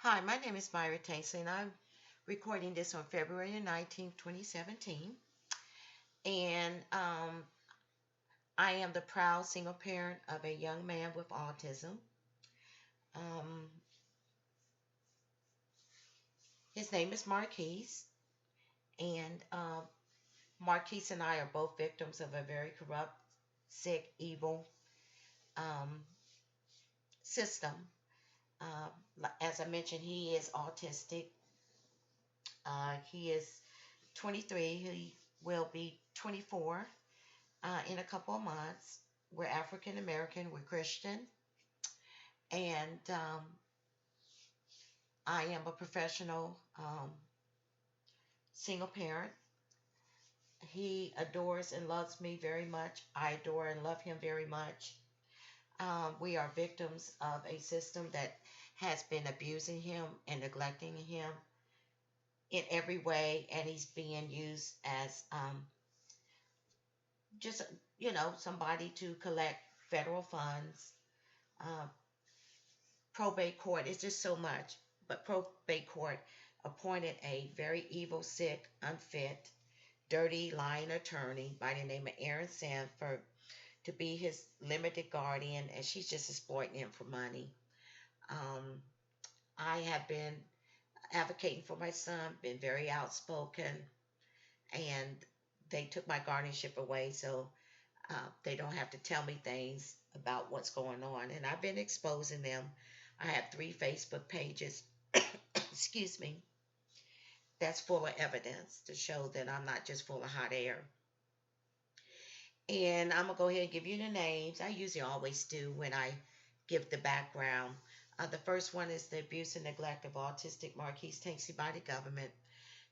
Hi, my name is Myra Tainsley, and I'm recording this on February 19th, 2017. And I am the proud single parent of a young man with autism. Um, his name is Marquise, and Marquise and I are both victims of a very corrupt, sick, evil um, system. Uh, as I mentioned, he is autistic. He is 23. He will be 24 in a couple of months. We're African American, we're Christian, and I am a professional single parent. He adores and loves me very much. I adore and love him very much. We are victims of a system that has been abusing him and neglecting him in every way, and he's being used as just, somebody to collect federal funds. Uh, Probate court is just so much, but probate court appointed a very evil, sick, unfit, dirty, lying attorney by the name of Aaron Sanford to be his limited guardian, and she's just exploiting him for money. Um, I have been advocating for my son, been very outspoken, and they took my guardianship away, so they don't have to tell me things about what's going on. And I've been exposing them. I have 3 Facebook pages, excuse me, that's full of evidence to show that I'm not just full of hot air. And I'm going to go ahead and give you the names. I usually always do when I give the background. The first one is the abuse and neglect of autistic Marquise Tanksley by the government.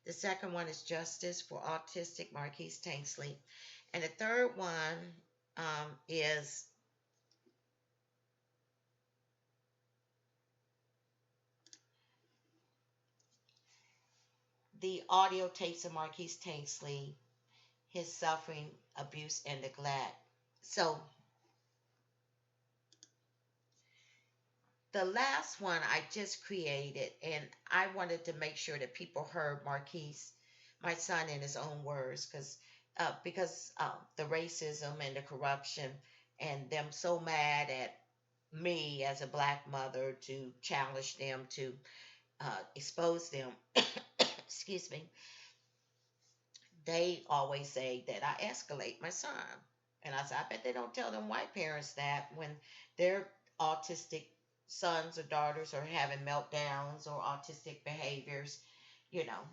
The second one is justice for autistic Marquise Tanksley. And the third one is the audio tapes of Marquise Tanksley, his suffering, abuse, and neglect. So the last one I just created, and I wanted to make sure that people heard Marquise, my son, in his own words, because the racism and the corruption, and them so mad at me as a black mother to challenge them, to expose them. Excuse me. They always say that I escalate my son. And I said, I bet they don't tell them white parents that when their autistic sons or daughters are having meltdowns or autistic behaviors, you know.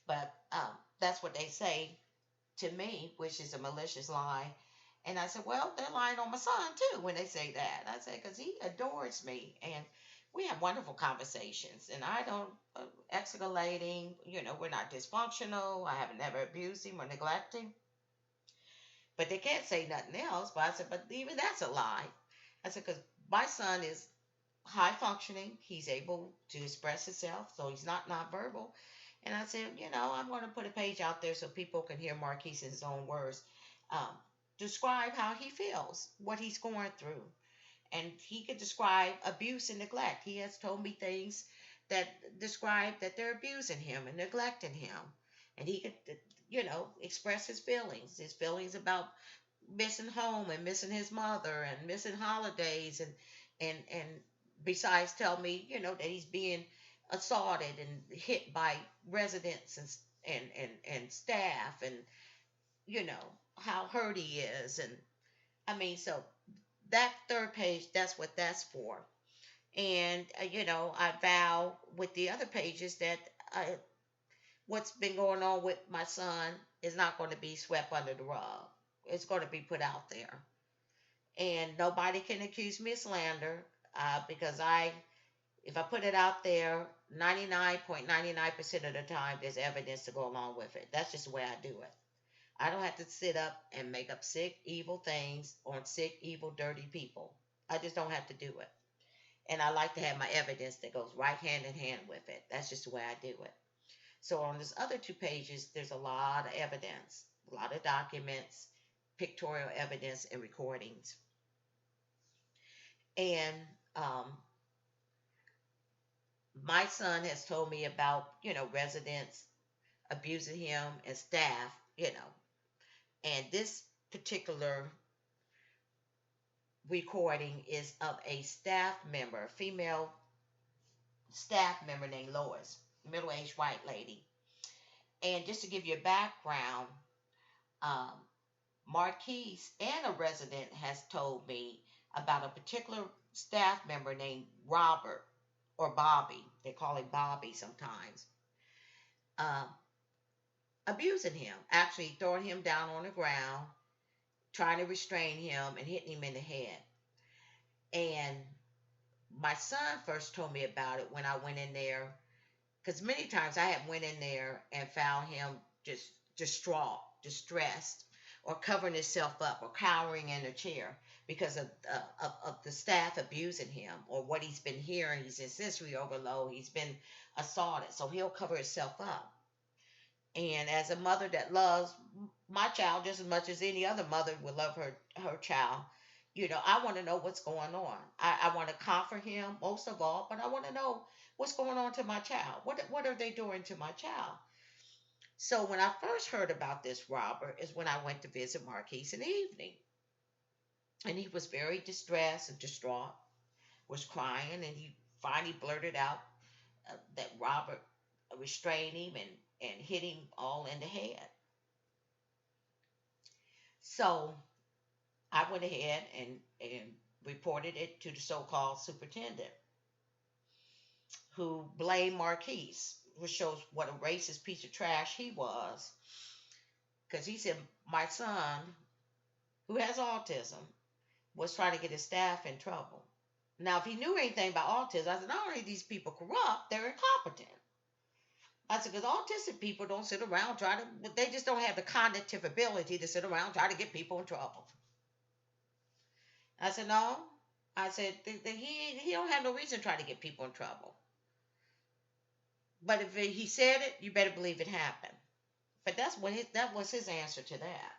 But that's what they say to me, which is a malicious lie. And I said, well, they're lying on my son too when they say that. I said, because he adores me. And we have wonderful conversations. And I don't, escalating, we're not dysfunctional. I haven't ever abused him or neglected him. But they can't say nothing else. But I said, but even that's a lie. I said, because my son is high functioning. He's able to express himself, so he's not nonverbal. And I said, I'm going to put a page out there so people can hear Marquise in his own words, um, describe how he feels, what he's going through. And he could describe abuse and neglect. He has told me things that describe that they're abusing him and neglecting him. And he could, express his feelings about missing home and missing his mother and missing holidays and besides tell me, that he's being assaulted and hit by residents and staff and how hurt he is. And I mean, so that third page, that's what that's for. And I vow with the other pages that what's been going on with my son is not going to be swept under the rug. It's going to be put out there, and nobody can accuse me of slander because if I put it out there, 99.99% of the time, there's evidence to go along with it. That's just the way I do it. I don't have to sit up and make up sick, evil things on sick, evil, dirty people. I just don't have to do it. And I like to have my evidence that goes right hand in hand with it. That's just the way I do it. So on these other 2 pages, there's a lot of evidence, a lot of documents, pictorial evidence, and recordings. And my son has told me about, residents abusing him and staff, and this particular recording is of a staff member, a female staff member named Lois, middle-aged white lady. And just to give you a background, um, Marquise and a resident has told me about a particular staff member named Robert or Bobby. They call him Bobby sometimes. Um, Abusing him, actually throwing him down on the ground, trying to restrain him, and hitting him in the head. And my son first told me about it when I went in there, because many times I had went in there and found him just distraught, distressed, or covering himself up, or cowering in a chair because of the staff abusing him, or what he's been hearing. He's in sensory overload. He's been assaulted, so he'll cover himself up. And as a mother that loves my child just as much as any other mother would love her child, I want to know what's going on. I want to comfort him most of all, but I want to know what's going on to my child. What are they doing to my child? So when I first heard about this Robert is when I went to visit Marquise in the evening. And he was very distressed and distraught, was crying, and he finally blurted out that Robert restrained him and hit him all in the head. So I went ahead and reported it to the so-called superintendent, who blamed Marquise, which shows what a racist piece of trash he was. Because he said my son, who has autism, was trying to get his staff in trouble. Now, if he knew anything about autism, I said, not only are these people corrupt, they're incompetent. I said, because autistic people don't sit around they just don't have the cognitive ability to sit around trying to get people in trouble. I said, no. I said, he don't have no reason to try to get people in trouble. But if he said it, you better believe it happened. But that was his answer to that.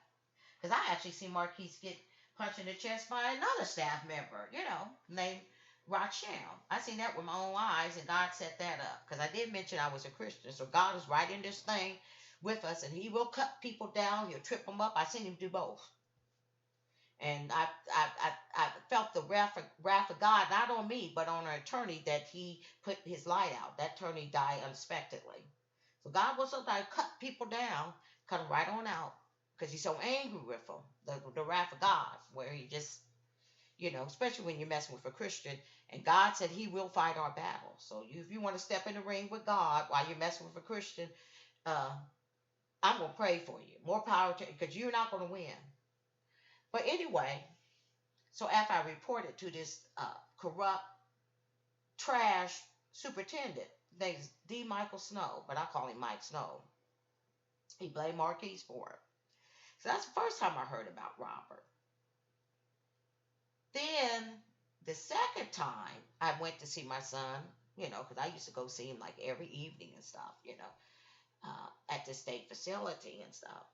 Because I actually see Marquise get punched in the chest by another staff member, named Rachel. I seen that with my own eyes, and God set that up. Because I did mention I was a Christian, so God is right in this thing with us, and He will cut people down. He'll trip them up. I seen Him do both, and I felt the wrath of God, not on me, but on an attorney that He put his light out. That attorney died unexpectedly. So God will sometimes cut people down, cut them right on out, because He's so angry with them. The wrath of God, where He just, especially when you're messing with a Christian, and God said He will fight our battles. So if you want to step in the ring with God while you're messing with a Christian, I'm gonna pray for you. More power to you, because you're not gonna win. But anyway, so after I reported to this corrupt, trash superintendent named D. Michael Snow, but I call him Mike Snow, he blamed Marquise for it. So that's the first time I heard about Robert. Then the second time I went to see my son, because I used to go see him like every evening and stuff, at the state facility and stuff.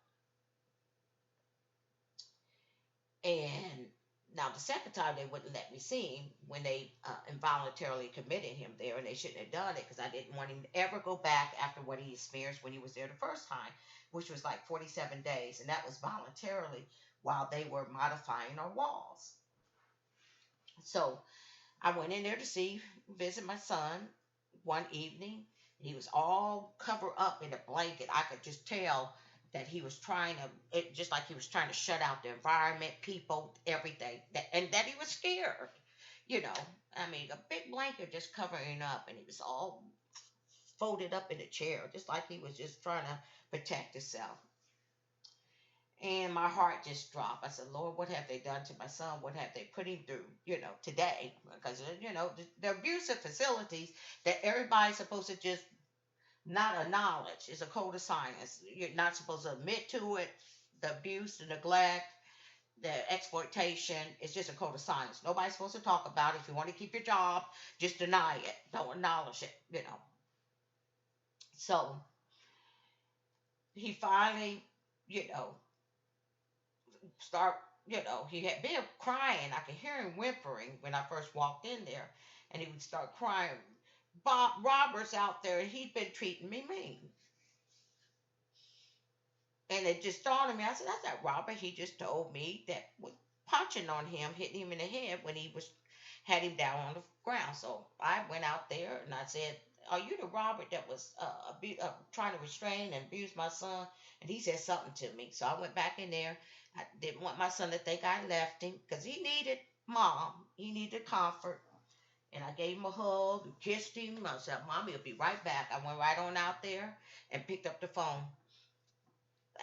And now the second time they wouldn't let me see him when they involuntarily committed him there, and they shouldn't have done it because I didn't want him to ever go back after what he experienced when he was there the first time, which was like 47 days, and that was voluntarily while they were modifying our walls. So I went in there to visit my son one evening. He was all covered up in a blanket. I could just tell that he was just like he was trying to shut out the environment, people, everything, and that he was scared. I mean, a big blanket just covering up, and he was all folded up in a chair, just like he was just trying to protect himself. And my heart just dropped. I said, Lord, what have they done to my son? What have they put him through, today? Because, the abusive facilities that everybody's supposed to just not acknowledge. It's a code of silence. You're not supposed to admit to it. The abuse, the neglect, the exploitation. It's just a code of silence. Nobody's supposed to talk about it. If you want to keep your job, just deny it. Don't acknowledge it, So he finally, start, he had been crying. I could hear him whimpering when I first walked in there, and he would start crying Bob Roberts out there, and he'd been treating me mean. And it just dawned on me. I said, "That's not Robert. He just told me that was punching on him, hitting him in the head when he was had him down on the ground." So I went out there and I said, "Are you the Robert that was trying to restrain and abuse my son?" And he said something to me. So I went back in there. I didn't want my son to think I left him because he needed mom. He needed comfort. And I gave him a hug and kissed him. I said, "Mommy will be right back." I went right on out there and picked up the phone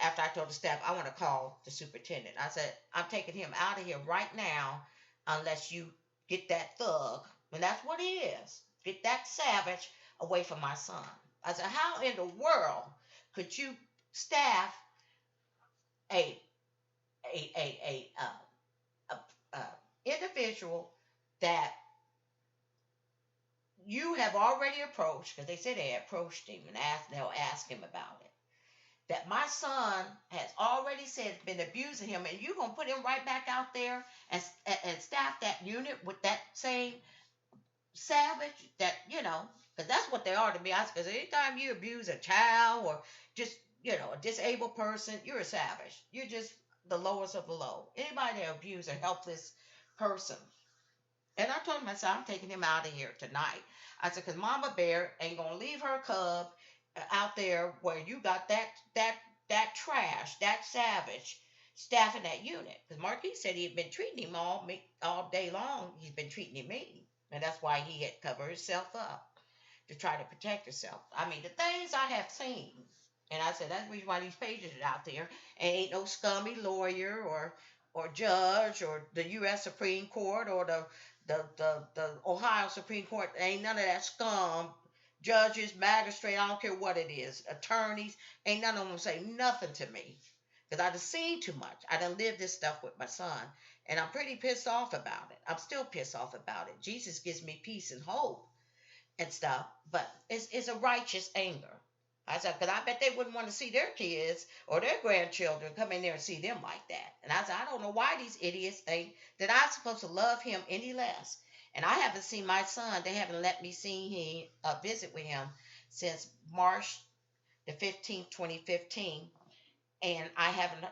after I told the staff I want to call the superintendent. I said, "I'm taking him out of here right now unless you get that thug." And that's what he is. Get that savage away from my son. I said, "How in the world could you staff a a individual that you have already approached, because they said they approached him and they'll ask him about it, that my son has already said been abusing him, and you're gonna put him right back out there and staff that unit with that same savage that because that's what they are to me. Because anytime you abuse a child or just a disabled person, you're a savage. You're just the lowest of the low. Anybody that abuse a helpless person. And I told him, I said, "I'm taking him out of here tonight." I said, "Because Mama Bear ain't gonna leave her cub out there where you got that trash, that savage staffing that unit." Because Marquis said he had been treating him all day long. He's been treating him mean, and that's why he had covered himself up to try to protect herself. I mean, the things I have seen. And I said, that's the reason why these pages are out there. And ain't no scummy lawyer or judge or the U.S. Supreme Court or the Ohio Supreme Court. Ain't none of that scum. Judges, magistrate, I don't care what it is. Attorneys, ain't none of them say nothing to me. Because I done seen too much. I done lived this stuff with my son. And I'm pretty pissed off about it. I'm still pissed off about it. Jesus gives me peace and hope and stuff, but it's a righteous anger. I said, because I bet they wouldn't want to see their kids or their grandchildren come in there and see them like that. And I said, I don't know why these idiots think that I'm supposed to love him any less. And I haven't seen my son. They haven't let me see him visit with him since March the 15th, 2015. And I haven't.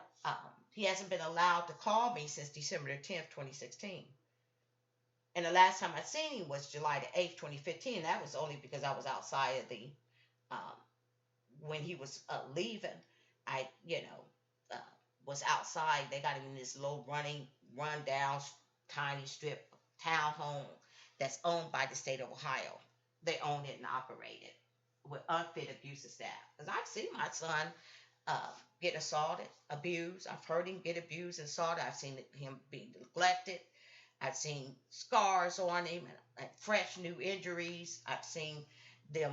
He hasn't been allowed to call me since December the 10th, 2016. And the last time I seen him was July the 8th, 2015. That was only because I was outside of the, um, when he was leaving. I, uh, was outside. They got him in this low run down, tiny strip townhome that's owned by the state of Ohio. They own it and operate it with unfit abusive staff. Because I've seen my son uh, get assaulted, abused. I've heard him get abused and assaulted. I've seen him be neglected. I've seen scars on him and fresh new injuries. I've seen them,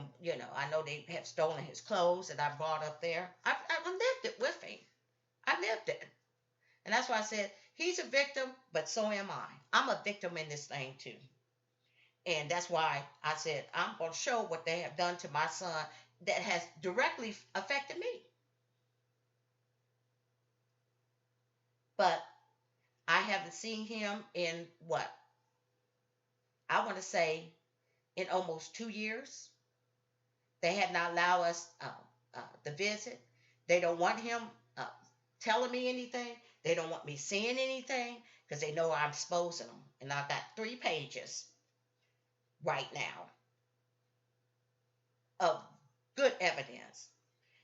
I know they have stolen his clothes that I brought up there. I've lived it with him. I lived it. And that's why I said, he's a victim, but so am I. I'm a victim in this thing too. And that's why I said, I'm going to show what they have done to my son that has directly affected me. But I haven't seen him in what? I want to say in almost 2 years. They have not allowed us to visit. They don't want him uh, telling me anything. They don't want me seeing anything because they know I'm exposing them. And I've got 3 pages right now of good evidence.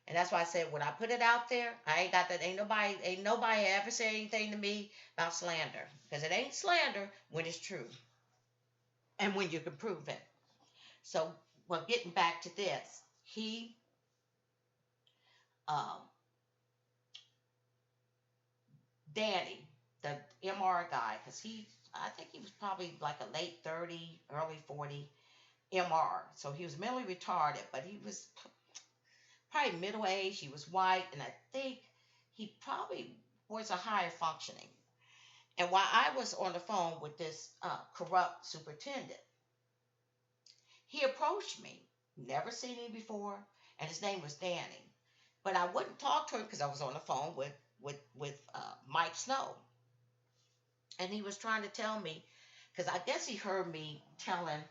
And that's why I said when I put it out there, I ain't got that. Ain't nobody ever said anything to me about slander because it ain't slander when it's true and when you can prove it. So, well, getting back to this, he um, Danny, the MR guy, because I think he was probably like a late 30, early 40 MR. So he was mentally retarded, but he was probably middle age. He was white, and I think he probably was a higher functioning. And while I was on the phone with this corrupt superintendent, he approached me. Never seen him before, and his name was Danny. But I wouldn't talk to him because I was on the phone with Mike Snow, and he was trying to tell me because I guess he heard me telling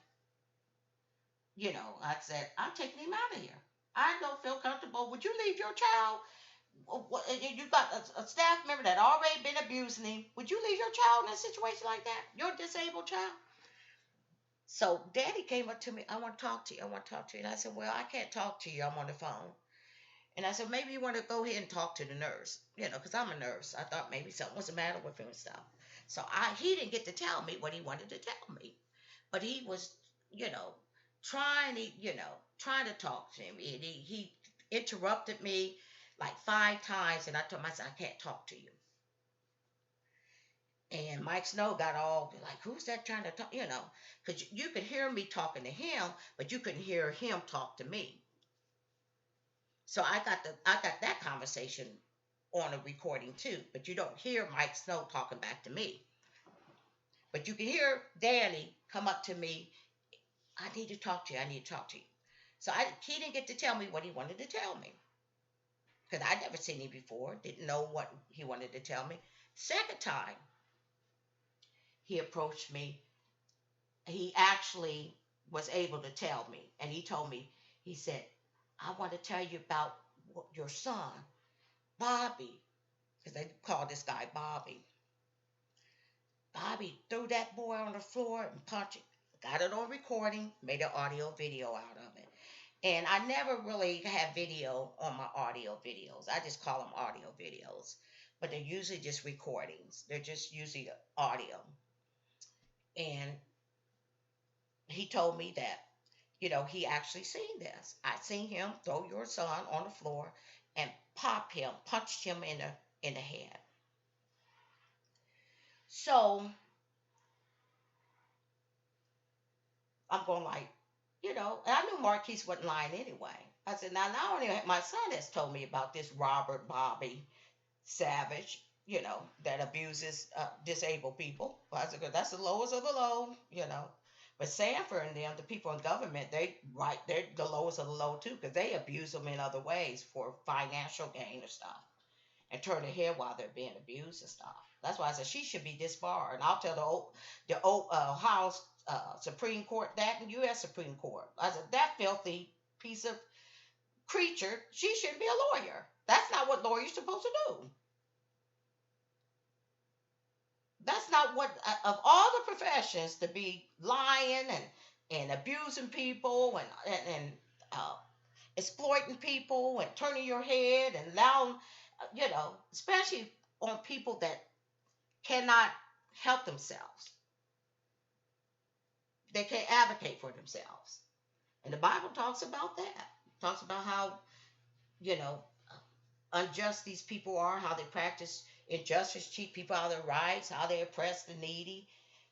I said, I'm taking him out of here. I don't feel comfortable. Would you leave your child? You got a staff member that already been abusing him. Would you leave your child in a situation like that? Your disabled child? So daddy came up to me, I want to talk to you. I want to talk to you. And I said, well, I can't talk to you. I'm on the phone. And I said, maybe you want to go ahead and talk to the nurse, because I'm a nurse. I thought maybe something was the matter with him and stuff. So he didn't get to tell me what he wanted to tell me. But he was, you know, trying to talk to him. He interrupted me like 5 times, and I told him, I said, I can't talk to you. And Mike Snow got all like, who's that trying to talk? Because you could hear me talking to him, but you couldn't hear him talk to me. So I got that conversation on a recording too, but you don't hear Mike Snow talking back to me. But you can hear Danny come up to me. I need to talk to you. I need to talk to you. So he didn't get to tell me what he wanted to tell me because I'd never seen him before. Didn't know what he wanted to tell me. Second time he approached me, he actually was able to tell me, and he told me, he said, I want to tell you about your son, Bobby, because they call this guy Bobby. Bobby threw that boy on the floor and punched him. Got it on recording, made an audio video out of it. And I never really have video on my audio videos. I just call them audio videos. But they're usually just recordings. They're just usually audio. And he told me that, he actually seen this. I seen him throw your son on the floor and punched him in the head. So I'm going like, and I knew Marquise wasn't lying anyway. I said, now not only my son has told me about this Robert Bobby Savage, that abuses disabled people. I said, 'cause that's the lowest of the low. But Sanford and them, the people in government, they're the lowest of the low too, because they abuse them in other ways for financial gain or stuff, and turn their head while they're being abused and stuff. That's why I said she should be disbarred. And I'll tell the House Supreme Court that, and U.S. Supreme Court. I said that filthy piece of creature, she shouldn't be a lawyer. That's not what lawyers are supposed to do. That's not what, of all the professions, to be lying and abusing people and exploiting people and turning your head and allowing, especially on people that cannot help themselves. They can't advocate for themselves. And the Bible talks about that. It talks about how, you know, unjust these people are, how they practice injustice, cheat people out of their rights, how they oppress the needy.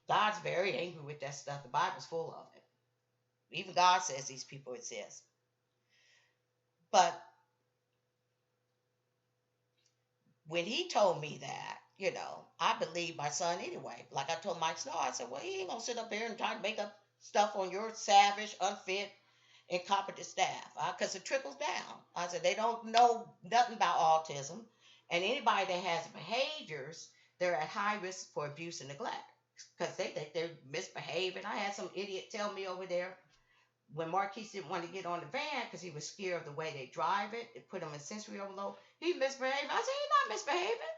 God's very angry with that stuff. The Bible's full of it. Even God says these people exist. But when he told me that, I believed my son anyway. Like I told Mike Snow, I said, well, he ain't going to sit up here and try to make up stuff on your savage, unfit, incompetent staff. Because it trickles down. I said, they don't know nothing about autism. And anybody that has behaviors, they're at high risk for abuse and neglect. Because they think they're misbehaving. I had some idiot tell me over there, when Marquise didn't want to get on the van because he was scared of the way they drive it, it put him in sensory overload. He misbehaved. I said, he's not misbehaving.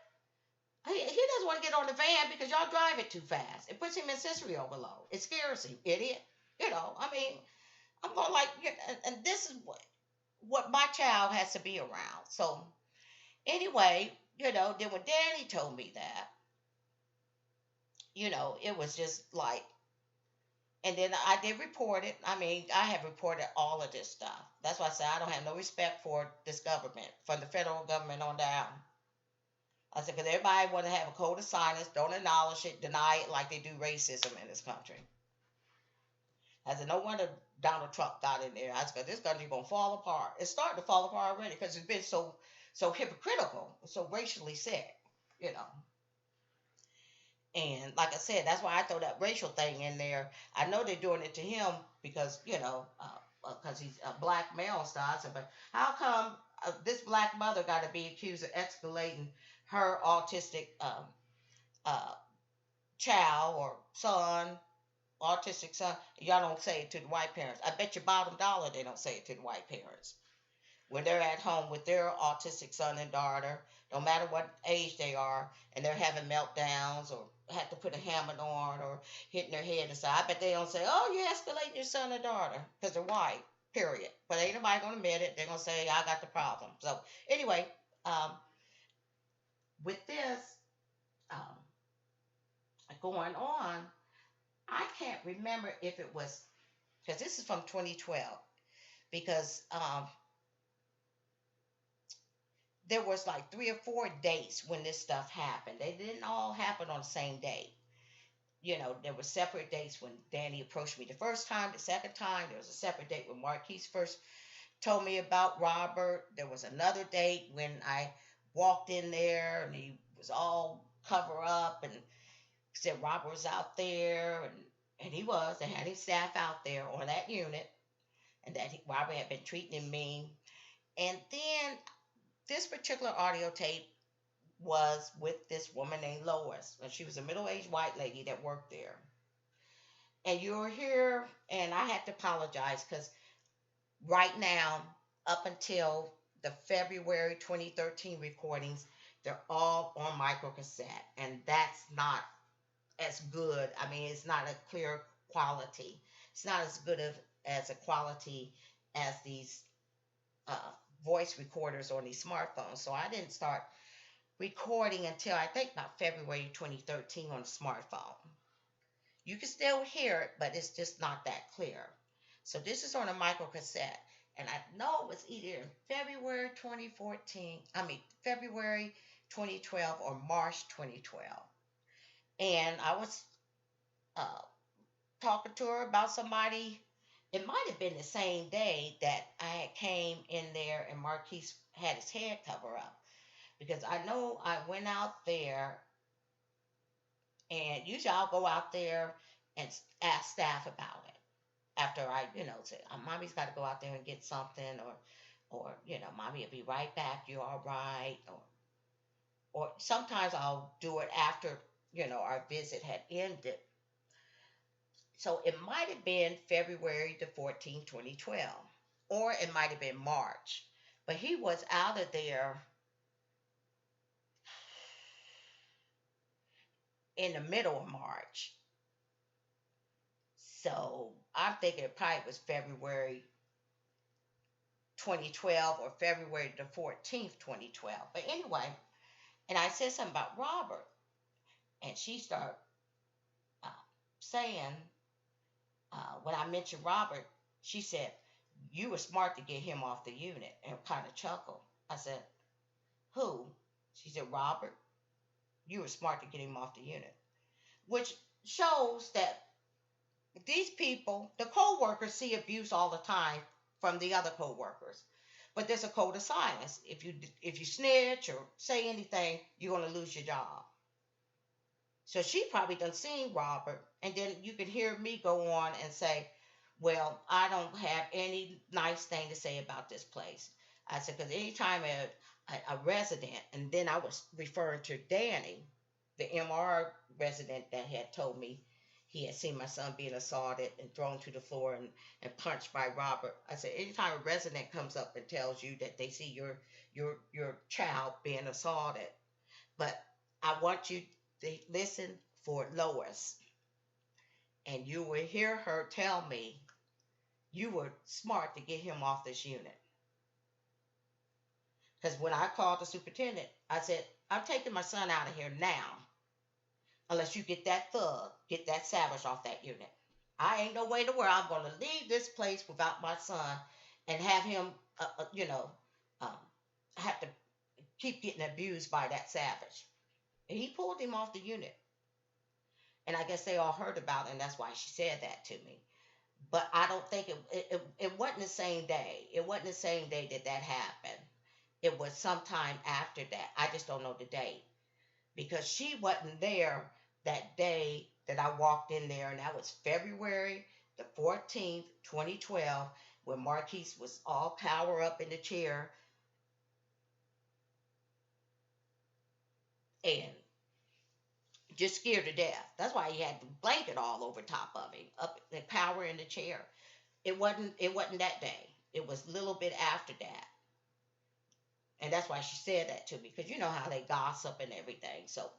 He doesn't want to get on the van because y'all drive it too fast. It puts him in sensory overload. It scares him, idiot. I mean, I'm going like, and this is what my child has to be around. So anyway, then when Danny told me that, it was just like, and then I did report it. I mean, I have reported all of this stuff. That's why I said I don't have no respect for this government, from the federal government on down. I said, because everybody want to have a code of silence, don't acknowledge it, deny it like they do racism in this country. I said, no wonder Donald Trump got in there. I said, this country's going to fall apart. It's starting to fall apart already because it's been so hypocritical, so racially sick, And like I said, that's why I throw that racial thing in there. I know they're doing it to him because, because he's a black male and stuff. I said, but how come this black mother got to be accused of escalating her autistic child or son autistic son, y'all don't say it to the white parents. I bet you bottom dollar they don't say it to the white parents. When they're at home with their autistic son and daughter, no matter what age they are, and they're having meltdowns or have to put a hammer on or hitting their head and stuff, I bet they don't say, "Oh, you're escalating your son or daughter," because they're white. Period. But ain't nobody gonna admit it. They're gonna say, "I got the problem." So anyway, um, with this um, going on, I can't remember if it was because this is from 2012 because there was like 3 or 4 dates when this stuff happened. They didn't all happen on the same day. You know, there were separate dates when Danny approached me the first time. The second time, there was a separate date when Marquise first told me about Robert. There was another date when I walked in there and he was all cover up and said Robert was out there, and he was. They had his staff out there on that unit, and that Robert had been treating him mean. And then this particular audio tape was with this woman named Lois. And she was a middle aged white lady that worked there. And you're here, and I had to apologize because right now, up until the February 2013 recordings, they're all on microcassette. And that's not as good. I mean, it's not a clear quality. It's not as good as a quality as these uh, voice recorders on these smartphones. So I didn't start recording until I think about February 2013 on a smartphone. You can still hear it, but it's just not that clear. So this is on a micro cassette. And I know it was either in February 2014, February 2012 or March 2012. And I was uh, talking to her about somebody. It might have been the same day that I had came in there and Marquise had his head cover up. Because I know I went out there, and usually I'll go out there and ask staff about it after I, say, "Mommy's got to go out there and get something," or "Mommy will be right back. You all right?" Or sometimes I'll do it after, our visit had ended. So it might have been February the 14th, 2012, or it might have been March. But he was out of there in the middle of March. So I'm thinking it probably was February 2012 or February the 14th, 2012. But anyway, and I said something about Robert, and she started uh, saying, when I mentioned Robert, she said, "You were smart to get him off the unit," and kind of chuckled. I said, "Who?" She said, "Robert. You were smart to get him off the unit," which shows that these people, the co-workers, see abuse all the time from the other co-workers. But there's a code of silence. If you snitch or say anything, you're going to lose your job. So she probably done seen Robert, and then you can hear me go on and say, "Well, I don't have any nice thing to say about this place." I said, because anytime a resident, and then I was referring to Danny, the MR resident that had told me he had seen my son being assaulted and thrown to the floor and punched by Robert. I said, anytime a resident comes up and tells you that they see your child being assaulted, but I want you to listen for Lois, and you will hear her tell me you were smart to get him off this unit. Because when I called the superintendent, I said, "I'm taking my son out of here now, unless you get that thug, get that savage off that unit. I ain't no way to where I'm going to leave this place without my son and have him, um, have to keep getting abused by that savage." And he pulled him off the unit. And I guess they all heard about it, and that's why she said that to me. But I don't think it wasn't the same day. It wasn't the same day that happened. It was sometime after that. I just don't know the date. Because she wasn't there that day that I walked in there, and that was February the 14th, 2012, when Marquise was all power up in the chair, and just scared to death. That's why he had the blanket all over top of him, up the power in the chair. It wasn't that day. It was a little bit after that. And that's why she said that to me, because you know how they gossip and everything. So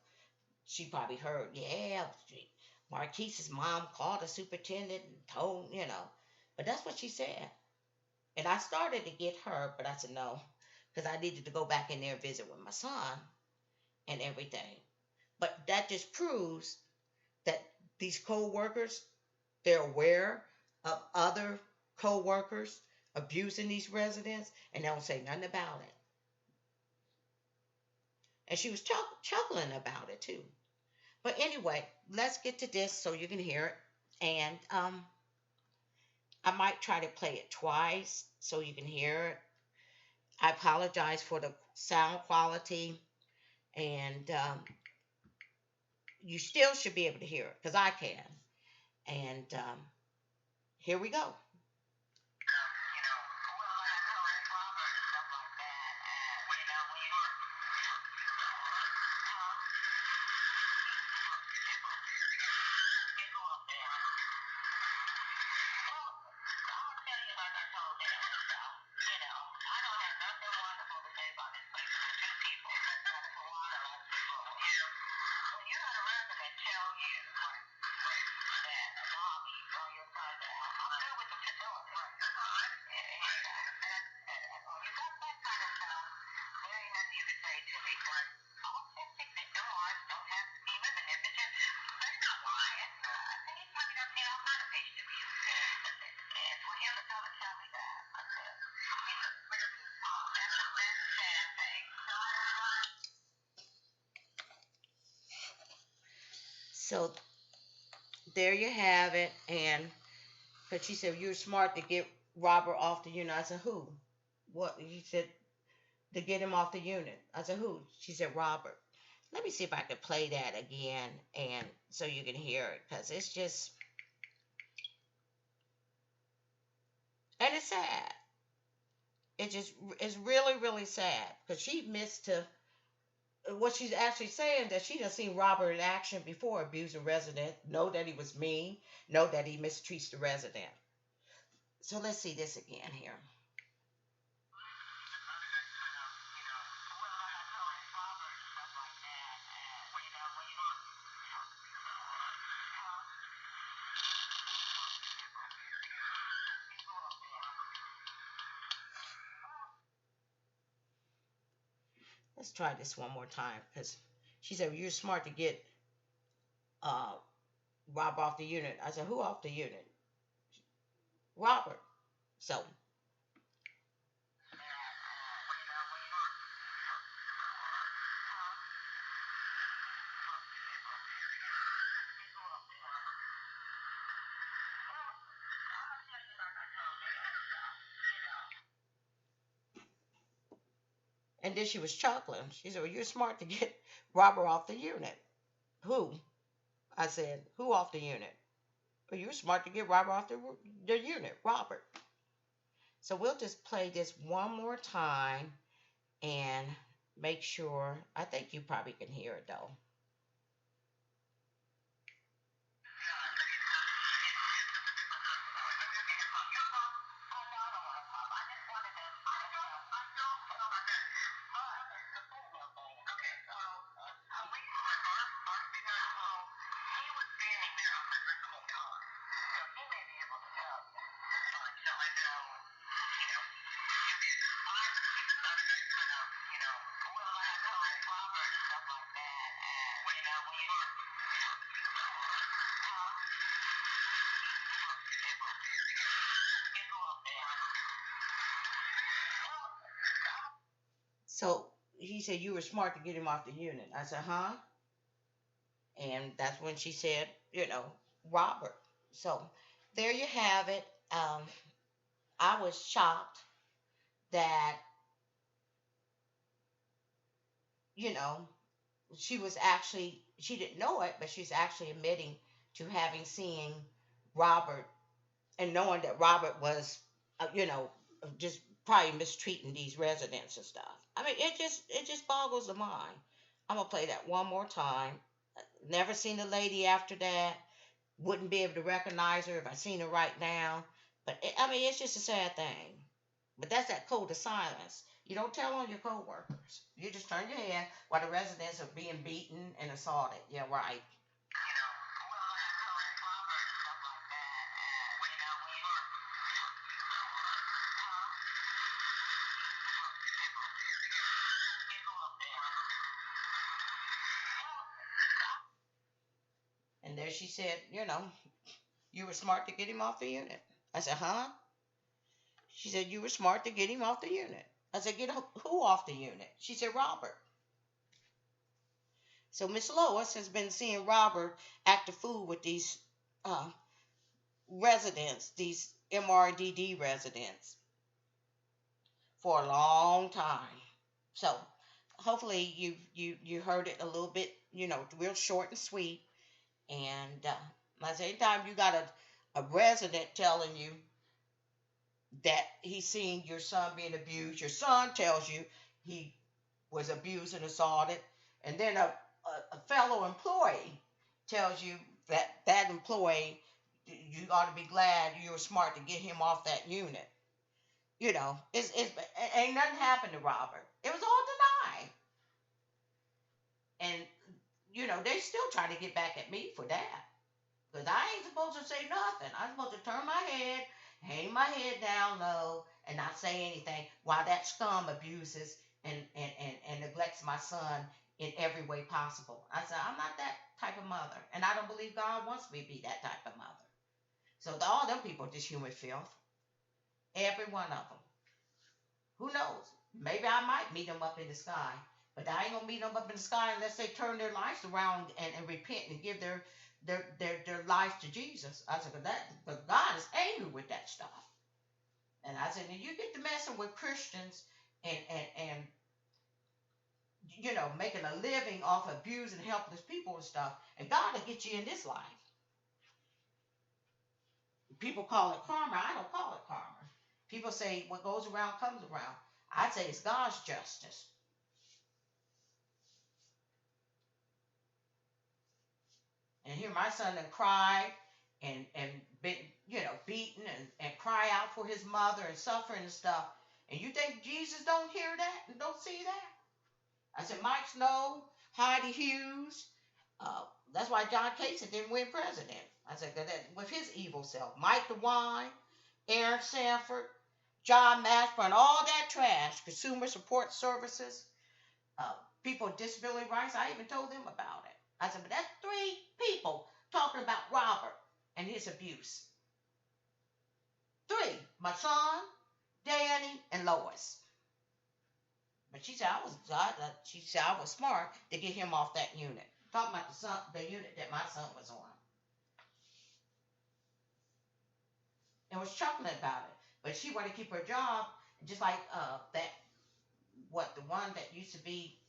she probably heard, yeah, Marquise's mom called the superintendent and told, But that's what she said. And I started to get her, but I said no, because I needed to go back in there and visit with my son and everything. But that just proves that these co-workers, they're aware of other co-workers abusing these residents, and they don't say nothing about it. And she was chuckling about it too. But anyway, let's get to this so you can hear it. And I might try to play it twice so you can hear it. I apologize for the sound quality, and you still should be able to hear it because I can. And here we go. So there you have it. And because she said, you're smart to get Robert off the unit. I said, who? What? He said, to get him off the unit. I said, who? She said, Robert. Let me see if I can play that again, and so you can hear it, because it's just, and it's sad. It just, it's really, really sad, because she missed to, what she's actually saying, that she done seen Robert in action before, abuse a resident, know that he was mean, know that he mistreats the resident. So let's see this again here. Let's try this one more time, because she said, well, you're smart to get uh, Rob off the unit. I said, who off the unit? Robert. So, and then she was chuckling. She said, well, you're smart to get Robert off the unit. Who? I said, who off the unit? Well, you're smart to get Robert off the unit. Robert. So we'll just play this one more time and make sure. I think you probably can hear it though. So he said, you were smart to get him off the unit. I said, huh? And that's when she said, Robert. So there you have it. I was shocked that, you know, she didn't know it, but she's actually admitting to having seen Robert and knowing that Robert was, just probably mistreating these residents and stuff. I mean, it just boggles the mind. I'm gonna play that one more time. Never seen the lady after that. Wouldn't be able to recognize her if I seen her right now. But I mean, it's just a sad thing. But that's that code of silence. You don't tell on your coworkers. You just turn your head while the residents are being beaten and assaulted. Yeah, right. And there she said, you were smart to get him off the unit. I said, huh? She said, you were smart to get him off the unit. I said, get who off the unit? She said, Robert. So Miss Lois has been seeing Robert act a fool with these uh, residents, these MRDD residents, for a long time. So hopefully you heard it a little bit, real short and sweet. And at the same time, you got a resident telling you that he's seeing your son being abused. Your son tells you he was abused and assaulted, and then a fellow employee tells you that that employee, you ought to be glad you were smart to get him off that unit. It's ain't nothing happened to Robert. It was all denied, and they still try to get back at me for that. Because I ain't supposed to say nothing. I'm supposed to turn my head, hang my head down low, and not say anything while that scum abuses and neglects my son in every way possible. I said, I'm not that type of mother. And I don't believe God wants me to be that type of mother. So all them people are just human filth. Every one of them. Who knows? Maybe I might meet them up in the sky. But I ain't going to meet them up in the sky unless they turn their lives around and repent and give their life to Jesus. I said, but God is angry with that stuff. And I said, and you get to messing with Christians and making a living off abusing helpless people and stuff, and God will get you in this life. People call it karma. I don't call it karma. People say what goes around comes around. I'd say it's God's justice. And here my son then cried and been beaten and cry out for his mother and suffering and stuff. And you think Jesus don't hear that and don't see that? I said Mike Snow, Heidi Hughes. That's why John Kasich didn't win president. I said with his evil self, Mike DeWine, Aaron Sanford, John Mashburn, all that trash, Consumer Support Services, people with disability rights. I even told them about it. I said, but that's three people talking about Robert and his abuse. Three, my son, Danny, and Lois. But she said I was smart to get him off that unit. Talking about the unit that my son was on, and was chuckling about it. But she wanted to keep her job, just like the one that used to be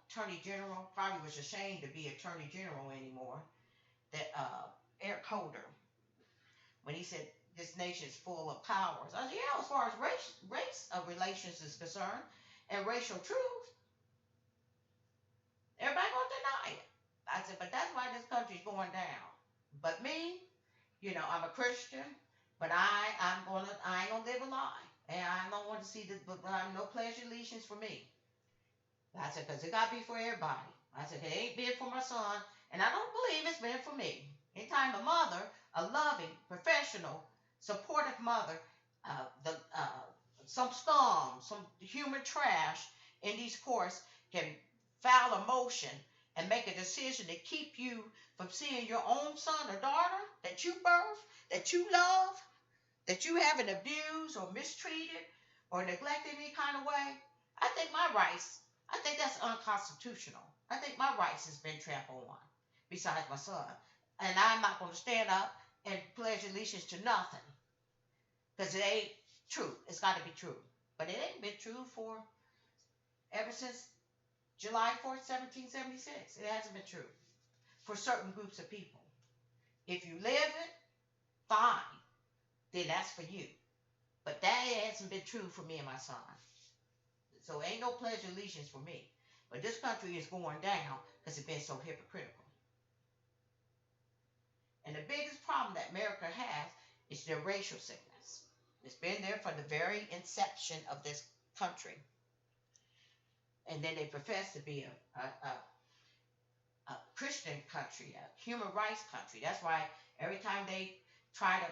Attorney General, probably was ashamed to be Attorney General anymore. That Eric Holder, when he said this nation is full of powers. I said, yeah, as far as race of relations is concerned and racial truth, everybody gonna deny it. I said, but that's why this country's going down. But me, I'm a Christian, but I ain't gonna live a lie, and I don't want to see no pledge allegiance for me. I said, because it got to be for everybody. I said, it ain't been for my son, and I don't believe it's been for me. Anytime a mother, a loving, professional, supportive mother, some scum, some human trash in these courts can file a motion and make a decision to keep you from seeing your own son or daughter that you birthed, that you love, that you haven't abused or mistreated or neglected any kind of way. I think that's unconstitutional. I think my rights has been trampled on, besides my son. And I'm not going to stand up and pledge allegiance to nothing. Because it ain't true. It's got to be true. But it ain't been true for ever since July 4th, 1776. It hasn't been true for certain groups of people. If you live it, fine. Then that's for you. But that hasn't been true for me and my son. So ain't no pledge of allegiance for me. But this country is going down because it's been so hypocritical. And the biggest problem that America has is their racial sickness. It's been there from the very inception of this country. And then they profess to be a Christian country, a human rights country. That's why every time they try to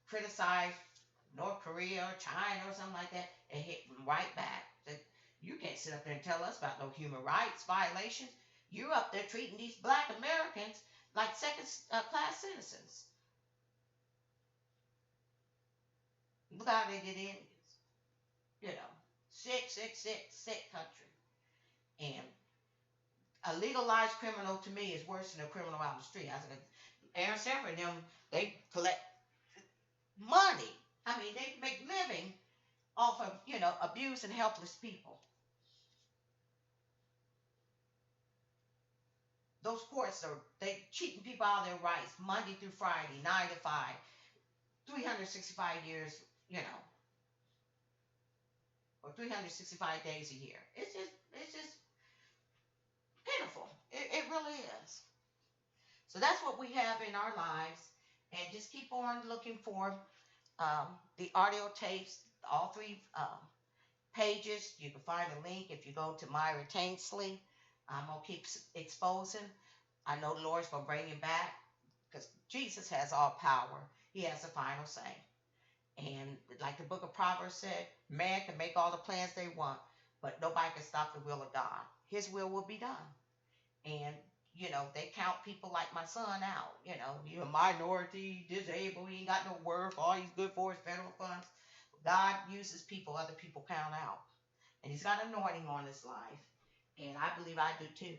criticize North Korea or China or something like that, they hit them right back. You can't sit up there and tell us about no human rights violations. You're up there treating these black Americans like second class citizens. Look how they did Indians. You know, sick, sick, sick, sick country. And a legalized criminal to me is worse than a criminal out in the street. I said, Aaron Sanford and them, they collect money. I mean, they make living off of, abused and helpless people. Those courts are, they cheating people out of their rights Monday through Friday, 9 to 5, 365 years, or 365 days a year. It's just pitiful. It really is. So that's what we have in our lives. And just keep on looking for the audio tapes, all three pages. You can find a link if you go to Myra Tainsley. I'm going to keep exposing. I know the Lord's going to bring him back because Jesus has all power. He has the final say. And like the book of Proverbs said, man can make all the plans they want, but nobody can stop the will of God. His will be done. And, they count people like my son out. You're a minority, disabled, he ain't got no work, all he's good for is federal funds. God uses people other people count out. And he's got anointing on his life. And I believe I do too.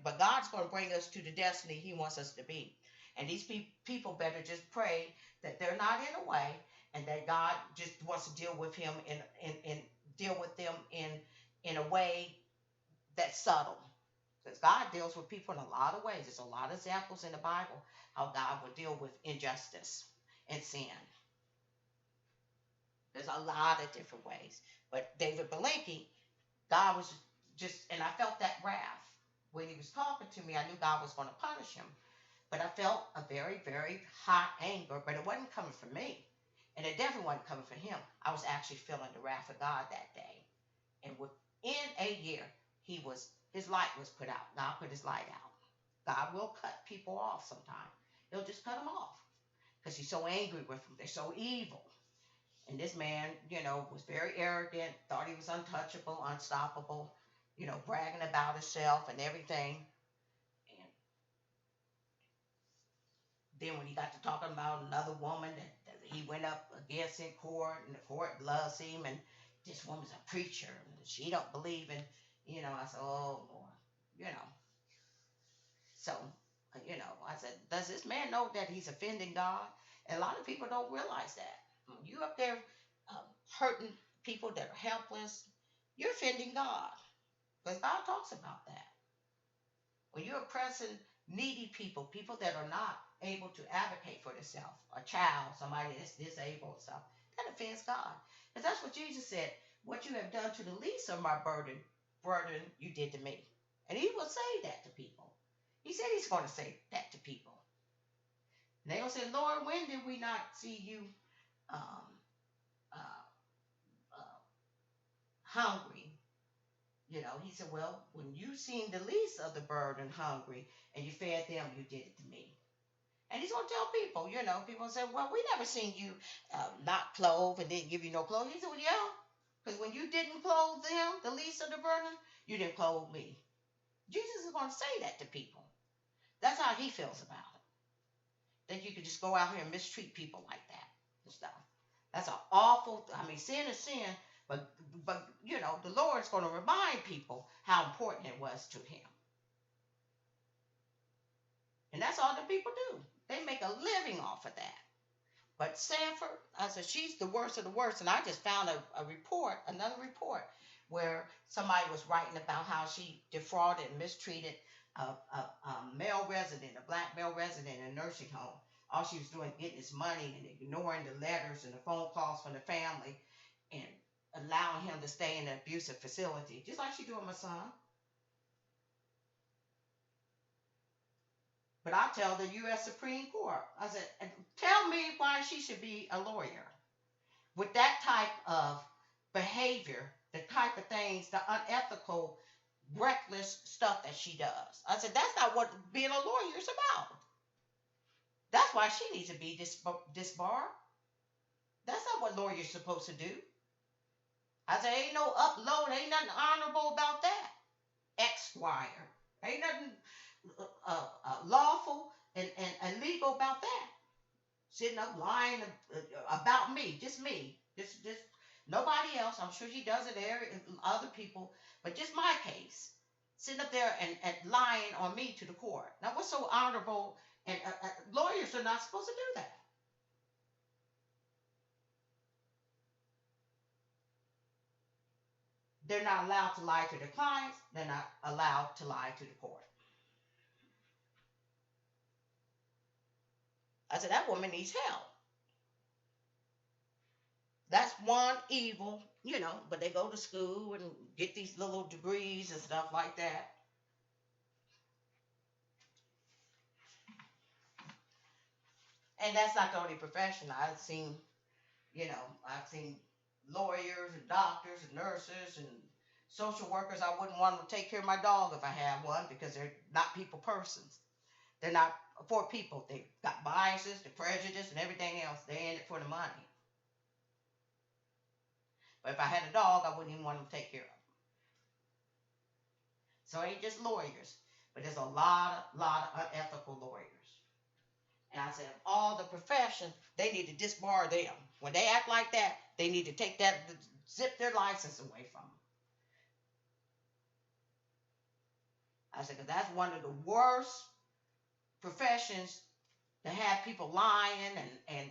But God's going to bring us to the destiny he wants us to be. And these people better just pray that they're not in a way, and that God just wants to deal with him and deal with them in a way that's subtle. Because God deals with people in a lot of ways. There's a lot of examples in the Bible how God will deal with injustice and sin. There's a lot of different ways. But David Belenky, God was just, and I felt that wrath. When he was talking to me, I knew God was going to punish him. But I felt a very, very hot anger, but it wasn't coming from me. And it definitely wasn't coming from him. I was actually feeling the wrath of God that day. And within a year, his light was put out. God put his light out. God will cut people off sometimes. He'll just cut them off because he's so angry with them. They're so evil. And this man, was very arrogant, thought he was untouchable, unstoppable, bragging about himself and everything. And then when he got to talking about another woman that he went up against in court, and the court loves him, and this woman's a preacher, and she don't believe in, I said, oh, Lord, So, I said, does this man know that he's offending God? And a lot of people don't realize that. When you up there hurting people that are helpless, you're offending God. Because God talks about that. When you're oppressing needy people, people that are not able to advocate for themselves, a child, somebody that's disabled, stuff, that offends God. Because that's what Jesus said. What you have done to the least of my burden, you did to me. And he will say that to people. He said he's going to say that to people. And they're going to say, Lord, when did we not see you hungry? He said, well, when you seen the least of the burden hungry and you fed them, you did it to me. And he's going to tell people, people say, well, we never seen you not clothe and didn't give you no clothes. He said, well, yeah, because when you didn't clothe them, the least of the burden, you didn't clothe me. Jesus is going to say that to people. That's how he feels about it. That you could just go out here and mistreat people like that and stuff. That's an awful, sin is sin, but the Lord's going to remind people how important it was to him. And that's all the people do. They make a living off of that. But Sanford, I said, she's the worst of the worst. And I just found another report, where somebody was writing about how she defrauded and mistreated a male resident, a black male resident in a nursing home. All she was doing getting his money and ignoring the letters and the phone calls from the family and allowing him to stay in an abusive facility, just like she doing my son. But I tell the U.S. Supreme Court, I said, tell me why she should be a lawyer with that type of behavior, the type of things, the unethical, reckless stuff that she does. I said, that's not what being a lawyer is about. That's why she needs to be disbarred. That's not what lawyers are supposed to do. I said, ain't no upload, ain't nothing honorable about that. Esquire. Ain't nothing lawful and legal about that. Sitting up lying about me, just me, just nobody else. I'm sure she does it there, other people, but just my case. Sitting up there and lying on me to the court. Now, what's so honorable? And lawyers are not supposed to do that. They're not allowed to lie to their clients. They're not allowed to lie to the court. I said, that woman needs help. That's one evil, but they go to school and get these little degrees and stuff like that. And that's not the only profession. I've seen lawyers and doctors and nurses and social workers. I wouldn't want to take care of my dog if I had one because they're not people persons. They're not for people. They've got biases, the prejudice, and everything else. They're in it for the money. But if I had a dog, I wouldn't even want them to take care of them. So it ain't just lawyers, but there's a lot of unethical lawyers. And I said, all the profession, they need to disbar them. When they act like that, they need to take that, zip their license away from them. I said, because that's one of the worst professions to have people lying and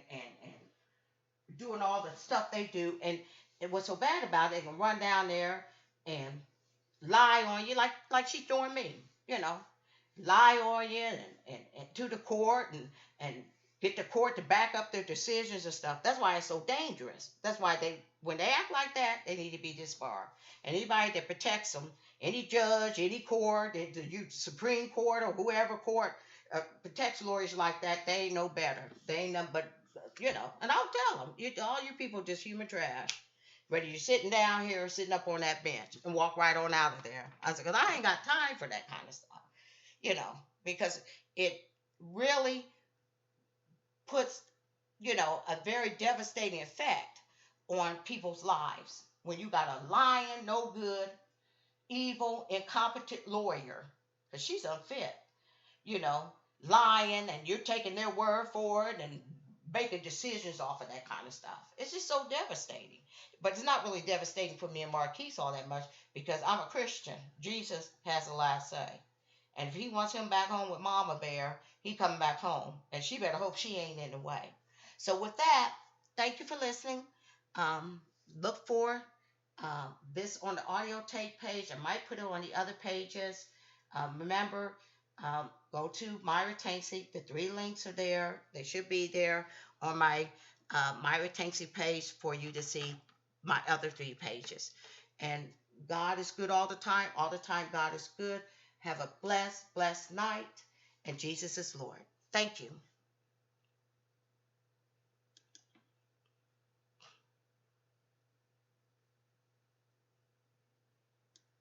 doing all the stuff they do. And what's so bad about it, they can run down there and lie on you like she's doing me, lie on you and to the court and get the court to back up their decisions and stuff. That's why it's so dangerous. That's why when they act like that, they need to be disbarred. And anybody that protects them, any judge, any court, the Supreme Court or whoever court protects lawyers like that, they ain't no better. They ain't nothing but, and I'll tell them, all you people just human trash. Whether you're sitting down here or sitting up on that bench and walk right on out of there. I said, because I ain't got time for that kind of stuff, because it really puts, a very devastating effect on people's lives. When you got a lying, no good, evil, incompetent lawyer, because she's unfit, lying, and you're taking their word for it and making decisions off of that kind of stuff. It's just so devastating. But it's not really devastating for me and Marquise all that much because I'm a Christian. Jesus has the last say. And if he wants him back home with Mama Bear, he coming back home. And she better hope she ain't in the way. So with that, thank you for listening. Look for this on the audio tape page. I might put it on the other pages. Remember, go to Myra Tanksy. The 3 links are there. They should be there on my Myra Tanksy page for you to see my other 3 pages. And God is good all the time. All the time, God is good. Have a blessed night. And Jesus is Lord. Thank you.